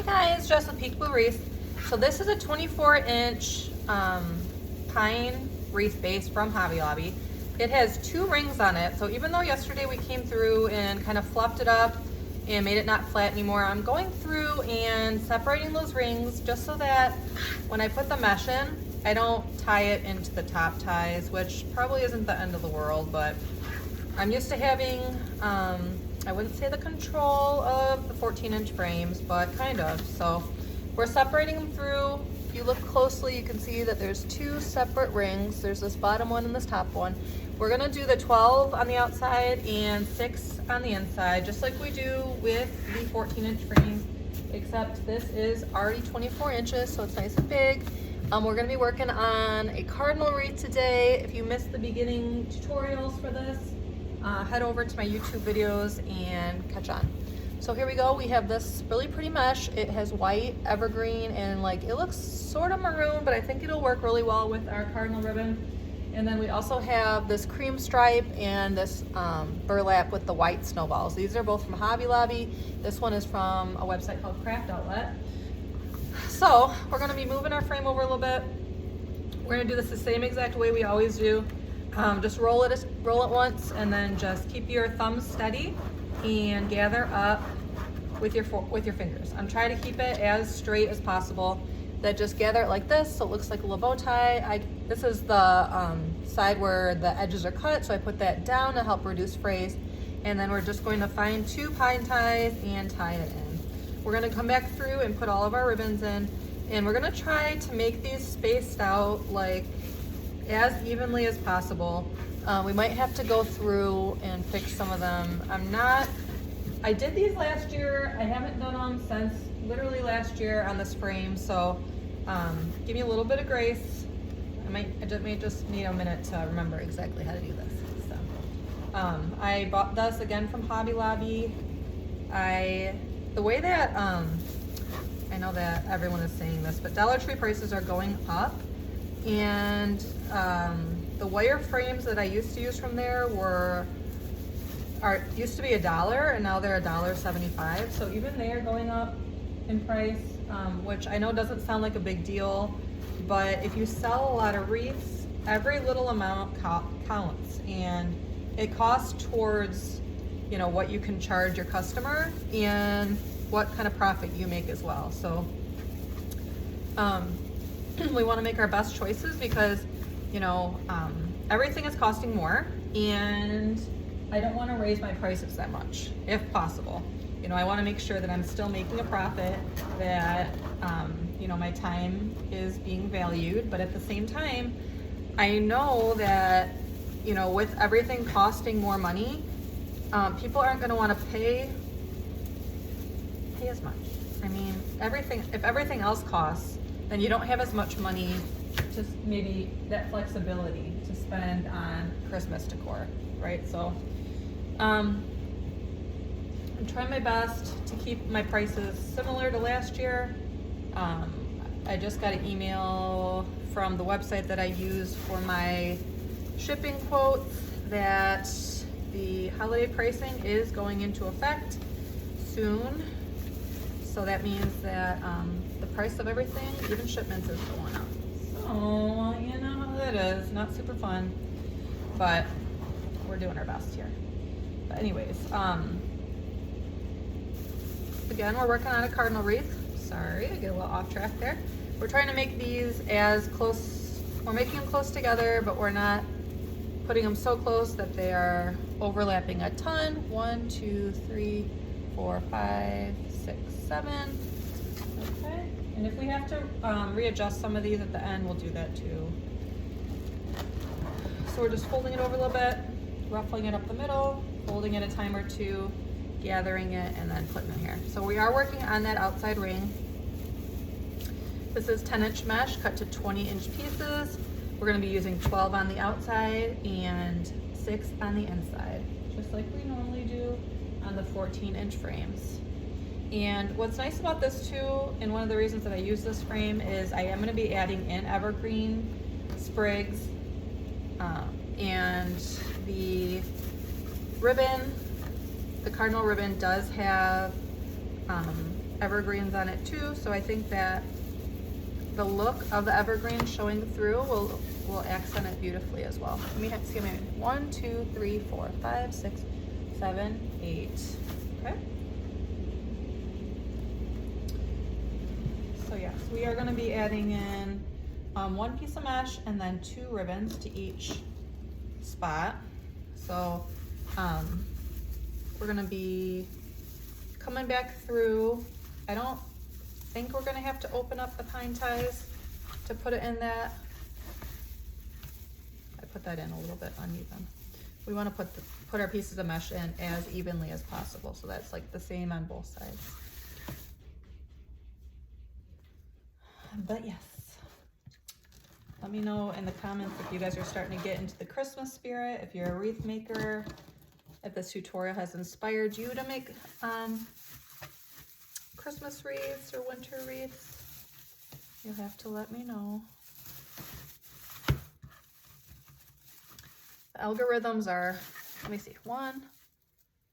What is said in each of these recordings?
Hey guys, Jess with Peak Blue Wreath. So this is a 24-inch pine wreath base from Hobby Lobby. It has 2 rings on it, so even though yesterday we came through and kind of fluffed it up and made it not flat anymore, I'm going through and separating those rings just so that when I put the mesh in, I don't tie it into the top ties, which probably isn't the end of the world, but I'm used to having, I wouldn't say the control of the 14-inch frames, but kind of. So we're separating them through. If you look closely, you can see that there's 2 separate rings. There's this bottom one and this top one. We're gonna do the 12 on the outside and 6 on the inside, just like we do with the 14-inch frame, except this is already 24 inches, so it's nice and big. We're gonna be working on a cardinal wreath today. If you missed the beginning tutorials for this, head over to my YouTube videos and catch on. So here we go. We have this really pretty mesh. It has white, evergreen, and like it looks sort of maroon, but I think it'll work really well with our cardinal ribbon. And then we also have this cream stripe and this burlap with the white snowballs. These are both from Hobby Lobby. This one is from a website called Craft Outlet. So we're gonna be moving our frame over a little bit. We're gonna do this the same exact way we always do. Just roll it once, and then just keep your thumbs steady and gather up with your fingers. I'm trying to keep it as straight as possible. Then just gather it like this, so it looks like a little bow tie. This is the side where the edges are cut, so I put that down to help reduce frays. And then we're just going to find 2 pine ties and tie it in. We're gonna come back through and put all of our ribbons in, and we're gonna try to make these spaced out like as evenly as possible. We might have to go through and fix some of them. I did these last year. I haven't done them since literally last year on this frame, so give me a little bit of grace. I may just need a minute to remember exactly how to do this. So I bought this again from Hobby Lobby. The way that, I know that everyone is saying this, but Dollar Tree prices are going up, and the wire frames that I used to use from there used to be $1, and now they're $1.75. So even they're going up in price, which I know doesn't sound like a big deal, but if you sell a lot of wreaths, every little amount counts, and it costs towards, you know, what you can charge your customer and what kind of profit you make as well. So we want to make our best choices because, you know, everything is costing more, and I don't want to raise my prices that much if possible. You know, I want to make sure that I'm still making a profit, that you know, my time is being valued, but at the same time, I know that, you know, with everything costing more money, people aren't going to want to pay as much. I mean, if everything else costs, then you don't have as much money, just maybe that flexibility to spend on Christmas decor, right? So I'm trying my best to keep my prices similar to last year. I just got an email from the website that I use for my shipping quotes that the holiday pricing is going into effect soon. So that means that the price of everything, even shipments, is going up. So, you know how that is. Not super fun, but we're doing our best here. But anyways, again, we're working on a cardinal wreath. Sorry, I get a little off track there. We're trying to make these as close, we're making them close together, but we're not putting them so close that they are overlapping a ton. 1, 2, 3, 4, 5, 6, 7. Okay, and if we have to readjust some of these at the end, we'll do that too. So we're just folding it over a little bit, ruffling it up the middle, folding it a time or two, gathering it, and then putting it here. So we are working on that outside ring. This is 10-inch mesh cut to 20-inch pieces. We're going to be using 12 on the outside and 6 on the inside, just like we normally do on the 14-inch frames. And what's nice about this too, and one of the reasons that I use this frame, is I am going to be adding in evergreen sprigs, and the ribbon, the cardinal ribbon does have evergreens on it too, so I think that the look of the evergreen showing through will accent it beautifully as well. Let me see, maybe 1, 2, 3, 4, 5, 6, 7, 8. Okay. So yes, we are going to be adding in 1 piece of mesh and then 2 ribbons to each spot. So we're going to be coming back through. I don't think we're going to have to open up the pine ties to put it in that. I put that in a little bit uneven. We want to put our pieces of mesh in as evenly as possible, so that's like the same on both sides. But yes, let me know in the comments if you guys are starting to get into the Christmas spirit, if you're a wreath maker, if this tutorial has inspired you to make Christmas wreaths or winter wreaths. You'll have to let me know. The algorithms are, let me see, 1,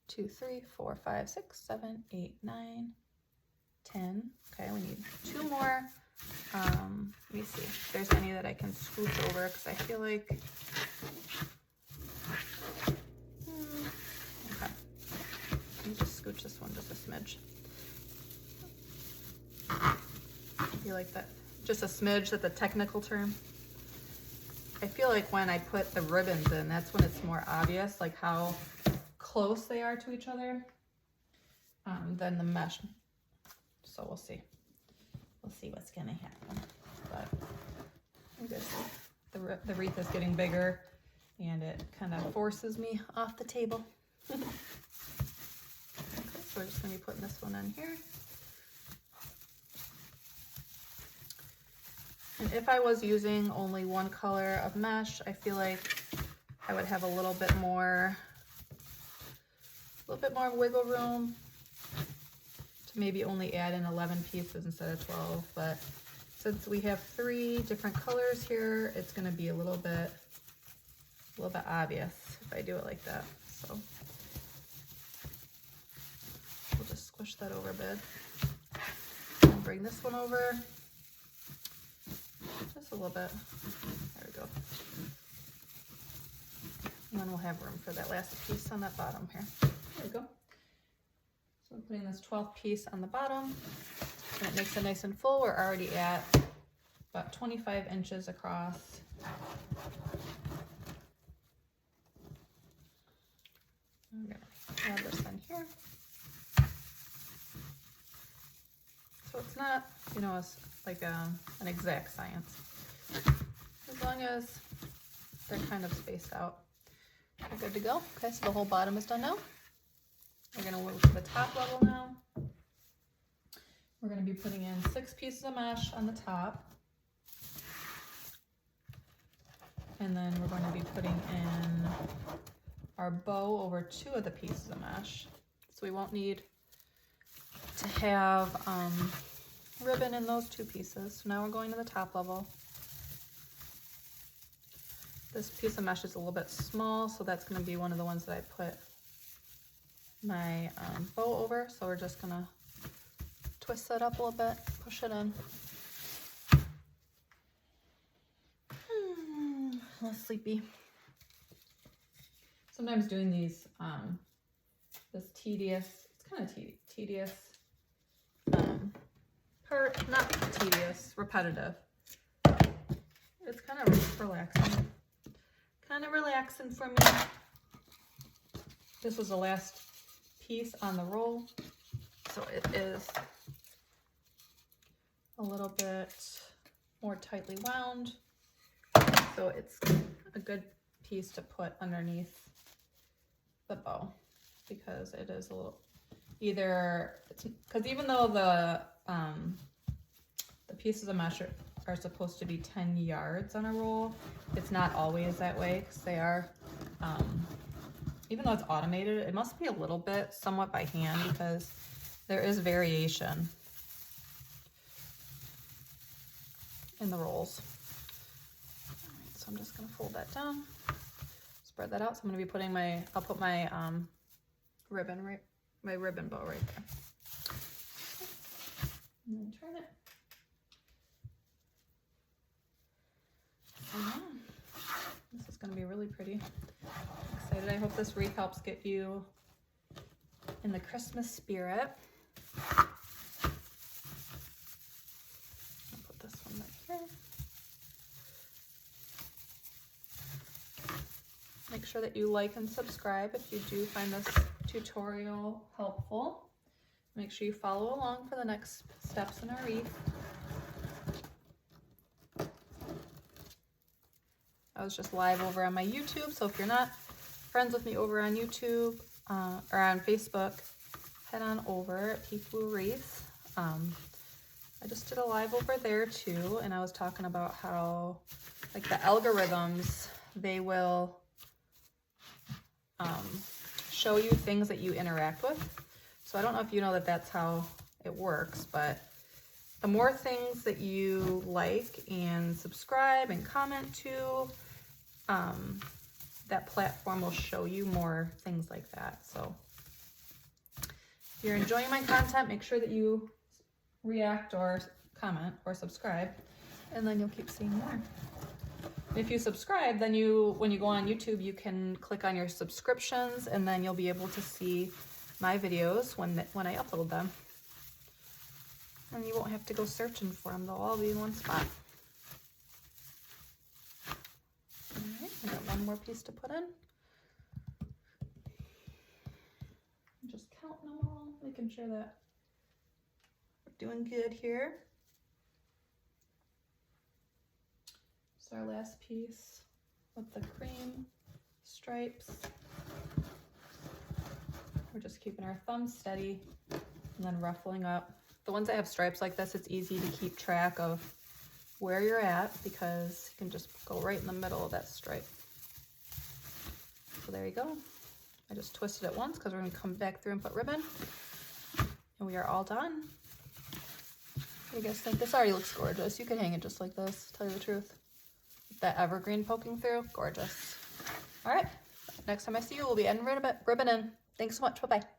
2, 3, 4, 5, 6, 7, 8, 9, 10. Okay, we need 2 more. Let me see if there's any that I can scooch over, because I feel like, okay, let me just scooch this one just a smidge. I feel like that, just a smidge, that's a technical term. I feel like when I put the ribbons in, that's when it's more obvious, like how close they are to each other, than the mesh. So we'll see. We'll see what's gonna happen. But I'm good. The wreath is getting bigger, and it kind of forces me off the table. Okay, so we're just gonna be putting this one in here. And if I was using only 1 color of mesh, I feel like I would have a little bit more wiggle room to maybe only add in 11 pieces instead of 12. But since we have 3 different colors here, it's going to be a little bit obvious if I do it like that. So we'll just squish that over a bit and bring this one over. Just a little bit. There we go. And then we'll have room for that last piece on that bottom here. There we go. So I'm putting this 12th piece on the bottom, and it makes it nice and full. We're already at about 25 inches across. I'm gonna add this in here. So it's not, you know, it's like an exact science. As long as they're kind of spaced out, we're good to go. Okay, so the whole bottom is done now. We're gonna move to the top level now. We're gonna be putting in 6 pieces of mesh on the top. And then we're going to be putting in our bow over 2 of the pieces of mesh. So we won't need to have ribbon in those 2 pieces. So now we're going to the top level. This piece of mesh is a little bit small, so that's going to be one of the ones that I put my bow over. So we're just going to twist that up a little bit, push it in. A little sleepy. Sometimes doing these, this tedious, it's kind of tedious, not tedious, repetitive. It's kind of relaxing. Kind of relaxing for me. This was the last piece on the roll, so it is a little bit more tightly wound. So it's a good piece to put underneath the bow, because it is a little, because even though the pieces of mesh are supposed to be 10 yards on a roll, it's not always that way, because they are, even though it's automated, it must be a little bit somewhat by hand, because there is variation in the rolls. So I'm just going to fold that down, spread that out. So I'm going to be putting I'll put my ribbon bow right there. and turn it. Oh, this is going to be really pretty. I'm excited. I hope this wreath helps get you in the Christmas spirit. I'll put this one right here. Make sure that you like and subscribe if you do find this tutorial helpful. Make sure you follow along for the next steps in our wreath. I was just live over on my YouTube, so if you're not friends with me over on YouTube or on Facebook, head on over at Handmade Wreath. I just did a live over there too, and I was talking about how, like, the algorithms, they will show you things that you interact with. So I don't know if you know that that's how it works, but the more things that you like and subscribe and comment to, that platform will show you more things like that. So if you're enjoying my content, make sure that you react or comment or subscribe, and then you'll keep seeing more. If you subscribe, then when you go on YouTube, you can click on your subscriptions, and then you'll be able to see my videos when I upload them. And you won't have to go searching for them. They'll all be in one spot. All right, I got one more piece to put in. Just counting them all, making sure that we're doing good here. So our last piece with the cream stripes. We're just keeping our thumbs steady and then ruffling up. The ones that have stripes like this, it's easy to keep track of where you're at because you can just go right in the middle of that stripe. So there you go. I just twisted it once because we're going to come back through and put ribbon. And we are all done. What do you guys think? This already looks gorgeous. You could hang it just like this, to tell you the truth. With that evergreen poking through, gorgeous. All right, next time I see you, we'll be adding ribbon in. Thanks so much. Bye-bye.